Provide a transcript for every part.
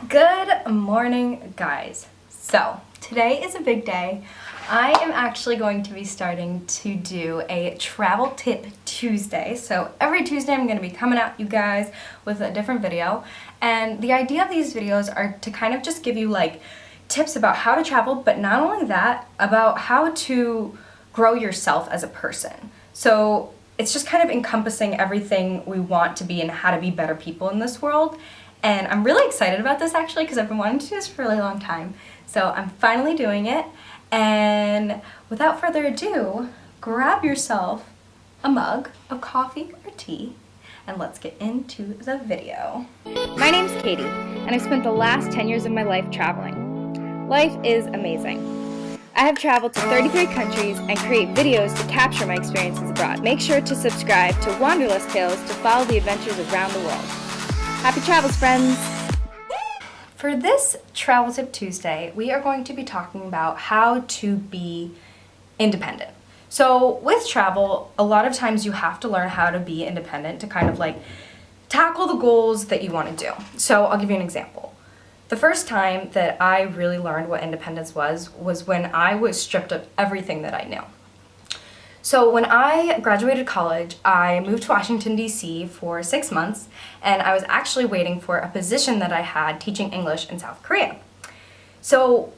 Good morning, guys. So today is a big day. I am actually going to be starting to do a travel tip Tuesday. So every Tuesday I'm going to be coming at you guys with a different video. And the idea of these videos are to kind of just give you like tips about how to travel, but not only that, about how to grow yourself as a person. So it's just kind of encompassing everything we want to be and how to be better people in this world. And I'm really excited about this actually because I've been wanting to do this for a really long time. So I'm finally doing it. And without further ado, grab yourself a mug of coffee or tea and let's get into the video. My name's Katie and I've spent the last 10 years of my life traveling. Life is amazing. I have traveled to 33 countries and create videos to capture my experiences abroad. Make sure to subscribe to Wanderlust Tales to follow the adventures around the world. Happy travels, friends! For this Travel Tip Tuesday, we are going to be talking about how to be independent. So with travel, a lot of times you have to learn how to be independent to kind of like tackle the goals that you want to do. So I'll give you an example. The first time that I really learned what independence was when I was stripped of everything that I knew. So when I graduated college, I moved to Washington, D.C. for 6 months, and I was actually waiting for a position that I had teaching English in South Korea. So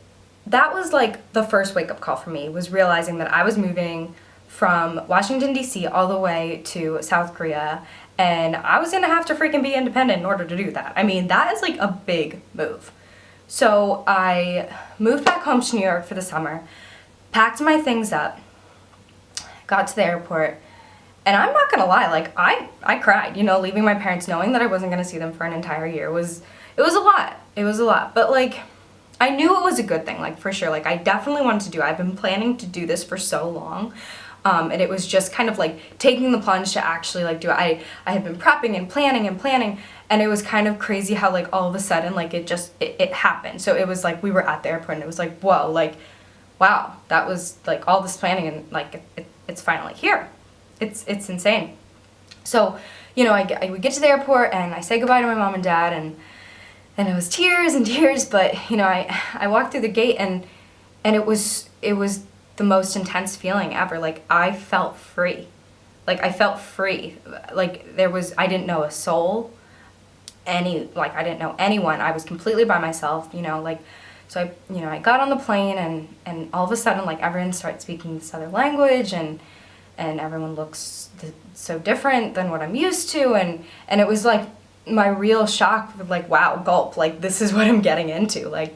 that was like the first wake-up call for me, was realizing that I was moving from Washington, D.C. all the way to South Korea, and I was gonna have to freaking be independent in order to do that. I mean, that is like a big move. So I moved back home to New York for the summer, packed my things up, got to the airport, and I'm not gonna lie, like I cried, you know, leaving my parents knowing that I wasn't gonna see them for an entire year it was a lot, but like I knew it was a good thing, like for sure, like I definitely wanted to do it. I've been planning to do this for so long, and it was just kind of like taking the plunge to actually like do it. I had been prepping and planning, and it was kind of crazy how like all of a sudden like it happened. So it was like we were at the airport and it was like, whoa, like wow, that was like all this planning and like it's finally here. It's insane. So, you know, we get to the airport and I say goodbye to my mom and dad and it was tears and tears, but you know, I walked through the gate and it was the most intense feeling ever. Like I felt free. Like I felt free. Like I didn't know a soul, I didn't know anyone. I was completely by myself, you know, like so I got on the plane and all of a sudden like everyone starts speaking this other language and everyone looks so different than what I'm used to and it was like my real shock of like, wow, gulp, like this is what I'm getting into. Like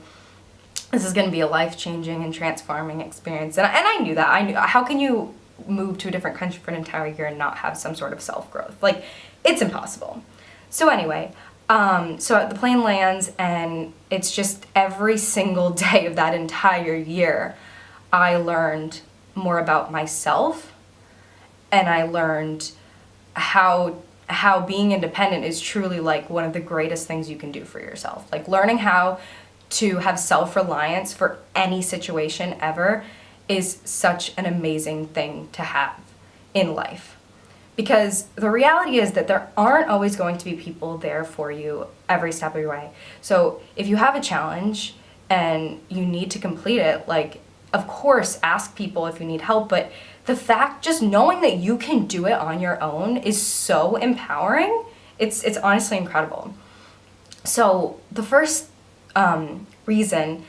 this is gonna be a life-changing and transforming experience. And I knew that. I knew, how can you move to a different country for an entire year and not have some sort of self-growth? Like it's impossible. So anyway, so the plane lands and it's just every single day of that entire year, I learned more about myself and I learned how being independent is truly like one of the greatest things you can do for yourself. Like learning how to have self-reliance for any situation ever is such an amazing thing to have in life. Because the reality is that there aren't always going to be people there for you every step of your way. So if you have a challenge and you need to complete it, like, of course, ask people if you need help, but the fact, just knowing that you can do it on your own is so empowering. It's honestly incredible. So the first reason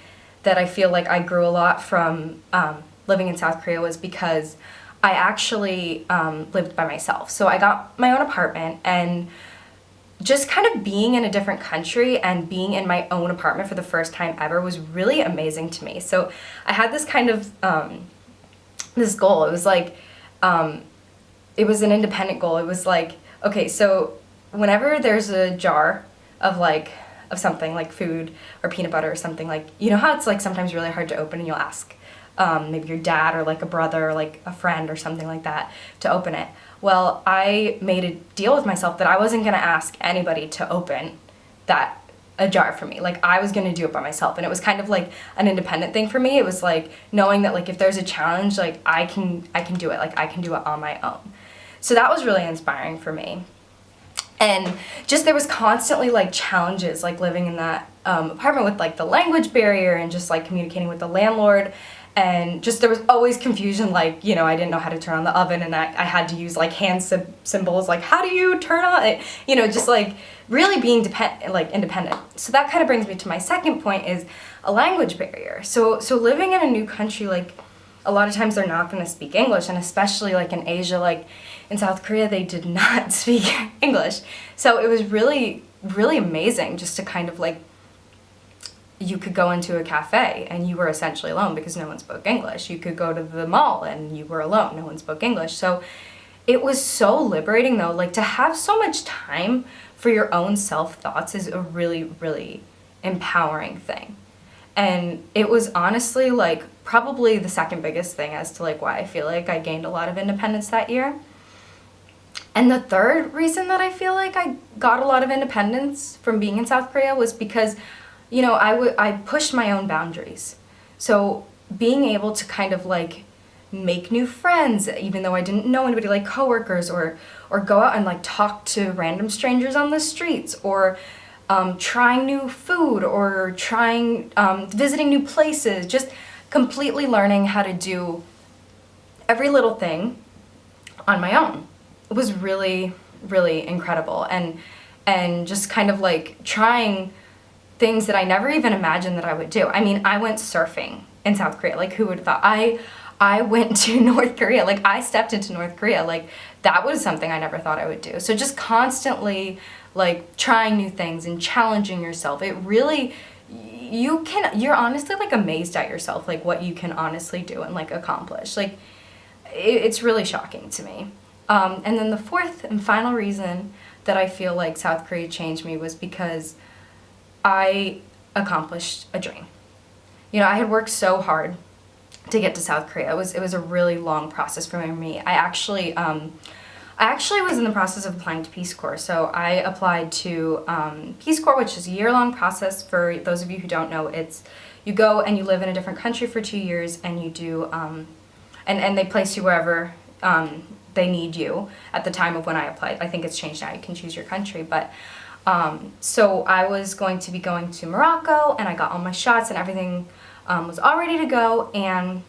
that I feel like I grew a lot from living in South Korea was because I actually lived by myself. So I got my own apartment and just kind of being in a different country and being in my own apartment for the first time ever was really amazing to me. So I had this kind of, this goal. It was like, it was an independent goal. It was like, okay, so whenever there's a jar of something like food or peanut butter or something, like, you know how it's like sometimes really hard to open and you'll ask maybe your dad or like a brother or like a friend or something like that to open it. Well, I made a deal with myself that I wasn't gonna ask anybody to open a jar for me. Like I was gonna do it by myself, and it was kind of like an independent thing for me. It was like knowing that like if there's a challenge, like I can do it. Like I can do it on my own. So that was really inspiring for me. And just there was constantly like challenges, like living in that apartment with like the language barrier and just like communicating with the landlord. And just there was always confusion, like, you know, I didn't know how to turn on the oven, and I had to use like hand symbols, like how do you turn on it? You know, just like really being independent. So that kind of brings me to my second point, is a language barrier. So living in a new country, like a lot of times they're not going to speak English, and especially like in Asia, like in South Korea, they did not speak English. So it was really, really amazing just to kind of like, you could go into a cafe and you were essentially alone because no one spoke English. You could go to the mall and you were alone, no one spoke English. So it was so liberating though, like to have so much time for your own self-thoughts is a really, really empowering thing. And it was honestly like probably the second biggest thing as to like why I feel like I gained a lot of independence that year. And the third reason that I feel like I got a lot of independence from being in South Korea was because, you know, I pushed my own boundaries. So being able to kind of like make new friends, even though I didn't know anybody, like coworkers, or go out and like talk to random strangers on the streets, or trying new food, or visiting new places, just completely learning how to do every little thing on my own. It was really, really incredible. And just kind of like trying things that I never even imagined that I would do. I mean, I went surfing in South Korea. Like, who would have thought? I went to North Korea. Like, I stepped into North Korea. Like, that was something I never thought I would do. So just constantly, like, trying new things and challenging yourself. It really, you're honestly, like, amazed at yourself, like, what you can honestly do and, like, accomplish. Like, it's really shocking to me. And then the fourth and final reason that I feel like South Korea changed me was because I accomplished a dream. You know, I had worked so hard to get to South Korea. It was a really long process for me. I actually was in the process of applying to Peace Corps. So I applied to Peace Corps, which is a year-long process. For those of you who don't know, it's you go and you live in a different country for 2 years, and you do and they place you wherever they need you at the time of when I applied. I think it's changed now. You can choose your country, but so I was going to be going to Morocco, and I got all my shots and everything was all ready to go, and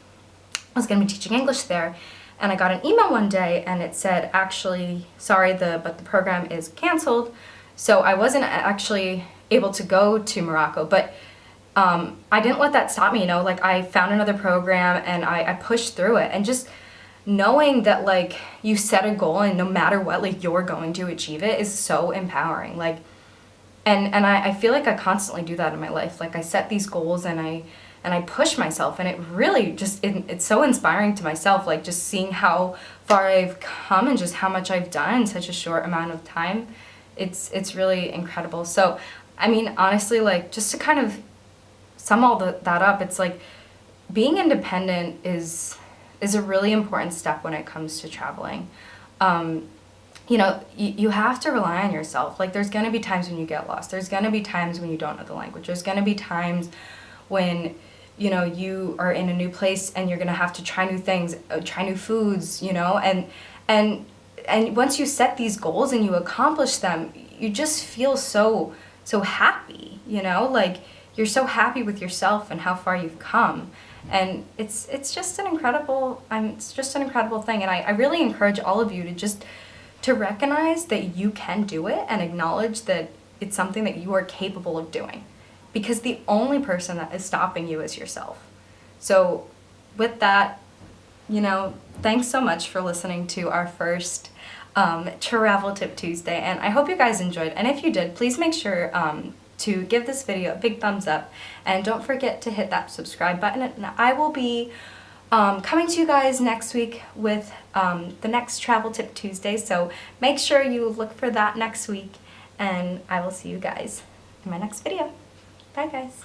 I was going to be teaching English there. And I got an email one day, and it said, actually, sorry, but the program is canceled. So I wasn't actually able to go to Morocco, but I didn't let that stop me, you know, like I found another program and I pushed through it. And just knowing that like you set a goal and no matter what, like you're going to achieve it is so empowering. Like, and I feel like I constantly do that in my life. Like I set these goals and I push myself, and it really just, it's so inspiring to myself, like just seeing how far I've come and just how much I've done in such a short amount of time. It's really incredible. So, I mean, honestly, like just to kind of sum all that up, it's like being independent is a really important step when it comes to traveling. You know, you have to rely on yourself. Like there's gonna be times when you get lost. There's gonna be times when you don't know the language. There's gonna be times when, you know, you are in a new place and you're gonna have to try new things, try new foods, you know, and once you set these goals and you accomplish them, you just feel so happy, you know, like you're so happy with yourself and how far you've come. And it's just an incredible thing. And I really encourage all of you to recognize that you can do it and acknowledge that it's something that you are capable of doing, because the only person that is stopping you is yourself. So with that, you know, thanks so much for listening to our first Travel Tip Tuesday, and I hope you guys enjoyed. And if you did, please make sure to give this video a big thumbs up, and don't forget to hit that subscribe button. And I will be coming to you guys next week with the next Travel Tip Tuesday, so make sure you look for that next week, and I will see you guys in my next video. Bye guys.